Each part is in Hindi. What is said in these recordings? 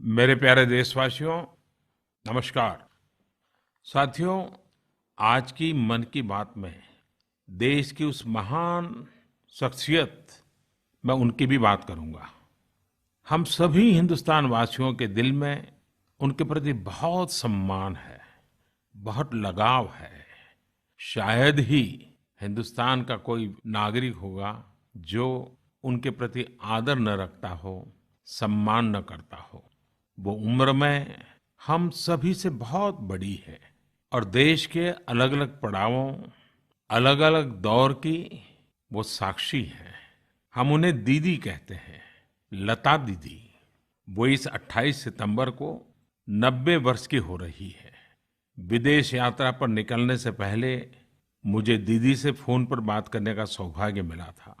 मेरे प्यारे देशवासियों, नमस्कार। साथियों, आज की मन की बात में देश की उस महान शख्सियत, मैं उनकी भी बात करूंगा। हम सभी हिंदुस्तान वासियों के दिल में उनके प्रति बहुत सम्मान है, बहुत लगाव है। शायद ही हिंदुस्तान का कोई नागरिक होगा जो उनके प्रति आदर न रखता हो, सम्मान न करता हो। वो उम्र में हम सभी से बहुत बड़ी है और देश के अलग अलग पड़ावों, अलग अलग दौर की वो साक्षी है। हम उन्हें दीदी कहते हैं, लता दीदी। वो इस 28 सितंबर को 90 वर्ष की हो रही है। विदेश यात्रा पर निकलने से पहले मुझे दीदी से फोन पर बात करने का सौभाग्य मिला था।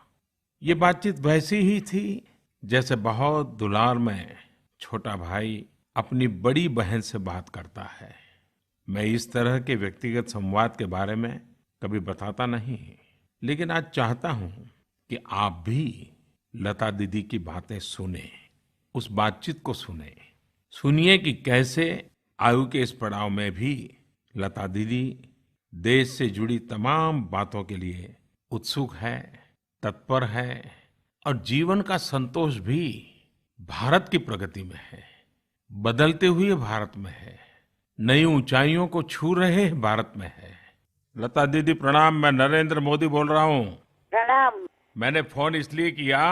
ये बातचीत वैसी ही थी जैसे बहुत दुलार में छोटा भाई अपनी बड़ी बहन से बात करता है। मैं इस तरह के व्यक्तिगत संवाद के बारे में कभी बताता नहीं, लेकिन आज चाहता हूं कि आप भी लता दीदी की बातें सुने, उस बातचीत को सुने। सुनिए कि कैसे आयु के इस पड़ाव में भी लता दीदी देश से जुड़ी तमाम बातों के लिए उत्सुक है, तत्पर है और जीवन का संतोष भी भारत की प्रगति में है, बदलते हुए भारत में है, नई ऊंचाइयों को छू रहे भारत में है। लता दीदी प्रणाम, मैं नरेंद्र मोदी बोल रहा हूँ। प्रणाम। मैंने फोन इसलिए किया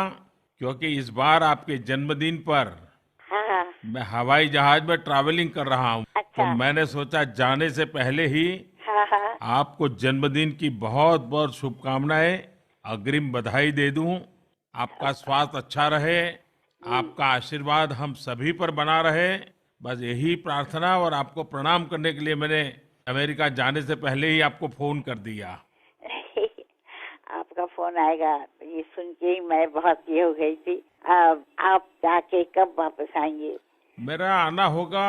क्योंकि इस बार आपके जन्मदिन पर हाँ हाँ। मैं हवाई जहाज में ट्रैवलिंग कर रहा हूँ, तो अच्छा। मैंने सोचा जाने से पहले ही हाँ हाँ। आपको जन्मदिन की बहुत बहुत शुभकामनाएं, अग्रिम बधाई दे दूं। आपका स्वास्थ्य अच्छा रहे, आपका आशीर्वाद हम सभी पर बना रहे, बस यही प्रार्थना। और आपको प्रणाम करने के लिए मैंने अमेरिका जाने से पहले ही आपको फोन कर दिया। आपका फोन आएगा ये सुन के ही मैं बहुत ये हो गई थी। आप जाके कब वापस आएंगे? मेरा आना होगा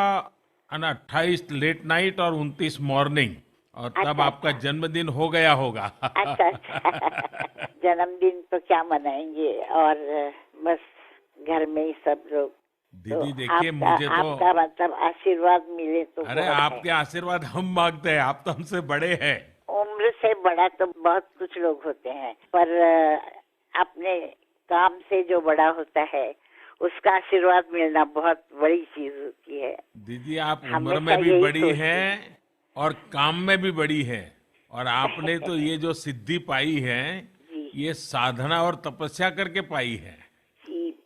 28 लेट नाइट और 29 मॉर्निंग, और तब अच्छा आपका अच्छा। जन्मदिन हो गया होगा। अच्छा अच्छा। जन्मदिन तो क्या मनाएंगे, और बस घर में ही सब लोग। तो दीदी देखिए, आपका मुझे तो आपका मतलब आशीर्वाद मिले तो अरे बहुत है। आपके आशीर्वाद हम मांगते हैं, आप तो हमसे बड़े हैं। उम्र से बड़ा तो बहुत कुछ लोग होते हैं, पर अपने काम से जो बड़ा होता है उसका आशीर्वाद मिलना बहुत बड़ी चीज होती है। दीदी आप उम्र हमेशा में भी यही बड़ी सोचती हूँ। हैं और काम में भी बड़ी हैं, और आपने तो ये जो सिद्धि पाई है, जी ये साधना और तपस्या करके पाई है। जी।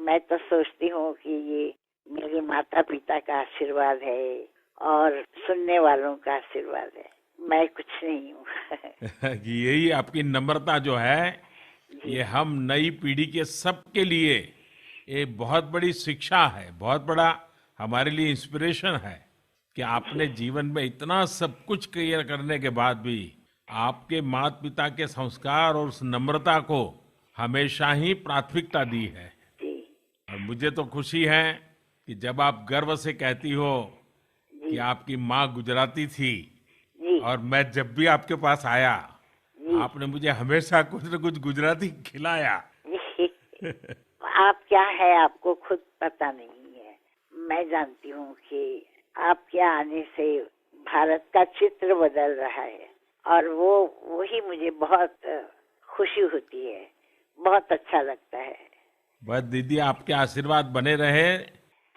मैं तो सोचती हूँ कि ये मेरे माता पिता का आशीर्वाद है और सुनने वालों का आशीर्वाद है। मैं कुछ नहीं हूँ। कि यही आपकी नम्रता जो है, जी ये हम नई पीढ़ी के सबके लिए एक बहुत बड़ी शिक्षा है, बहुत बड़ा हमारे लिए इंस्पिरेशन है कि जी आपने जीवन में इतना सब कुछ क्लियर करने के बाद भी आपके माता पिता के संस्कार और उस नम्रता को हमेशा ही प्राथमिकता दी है। जी और मुझे तो खुशी है कि जब आप गर्व से कहती हो जी कि आपकी माँ गुजराती थी, जी और मैं जब भी आपके पास आया, जी आपने मुझे हमेशा कुछ न कुछ गुजराती खिलाया। जी। आप क्या है आपको खुद पता नहीं है। मैं जानती हूँ कि आपके आने से भारत का चित्र बदल रहा है, और वो वही मुझे बहुत खुशी होती है, बहुत अच्छा लगता है। बस दीदी आपके आशीर्वाद बने रहे,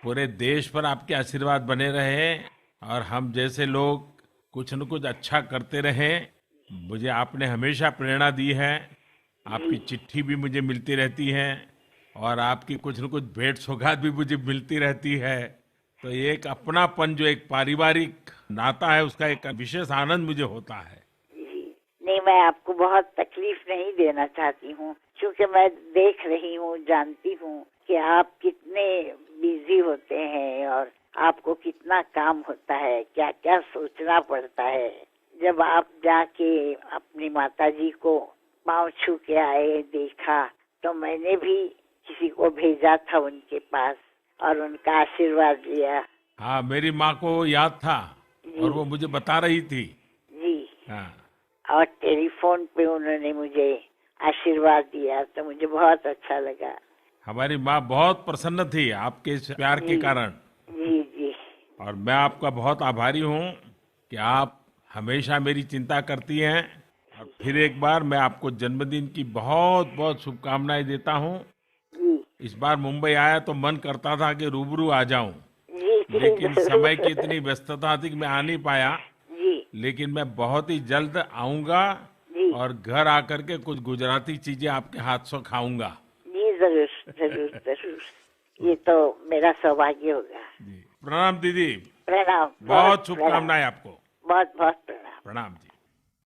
पूरे देश पर आपके आशीर्वाद बने रहे, और हम जैसे लोग कुछ न कुछ अच्छा करते रहे। मुझे आपने हमेशा प्रेरणा दी है, जी आपकी चिट्ठी भी मुझे मिलती रहती है, और आपकी कुछ न कुछ भेंट सौगात भी मुझे मिलती रहती है। तो ये एक अपनापन, जो एक पारिवारिक नाता है, उसका एक विशेष आनंद मुझे होता है। जी। नहीं, मैं आपको बहुत तकलीफ नहीं देना चाहती हूँ, क्योंकि मैं देख रही हूँ, जानती हूँ कि आप कितने बिजी होते हैं और आपको कितना काम होता है, क्या क्या सोचना पड़ता है। जब आप जाके अपनी माताजी को पाँव छू के आए, देखा, तो मैंने भी किसी को भेजा था उनके पास और उनका आशीर्वाद लिया। हाँ, मेरी माँ को याद था, जी और वो मुझे बता रही थी। जी। हाँ। और टेलीफोन पे उन्होंने मुझे आशीर्वाद दिया, तो मुझे बहुत अच्छा लगा। हमारी माँ बहुत प्रसन्न थी आपके इस प्यार के कारण। जी जी। और मैं आपका बहुत आभारी हूँ कि आप हमेशा मेरी चिंता करती हैं। और फिर एक बार मैं आपको जन्मदिन की बहुत बहुत शुभकामनाएं देता हूँ। जी इस बार मुंबई आया तो मन करता था कि रूबरू आ जाऊं, जी लेकिन जी समय की जरूर। इतनी व्यस्तता थी कि मैं आ नहीं पाया। जी लेकिन मैं बहुत ही जल्द आऊंगा जी और घर आकर के कुछ गुजराती चीजें आपके हाथ से खाऊंगा। जी जरूर जरूर जरूर। ये तो मेरा सौभाग्य होगा। जी, प्रणाम दीदी। प्रणाम, बहुत बहुत प्रणाम। शुभकामनाएं आपको। बहुत बहुत प्रणाम। प्रणाम जी।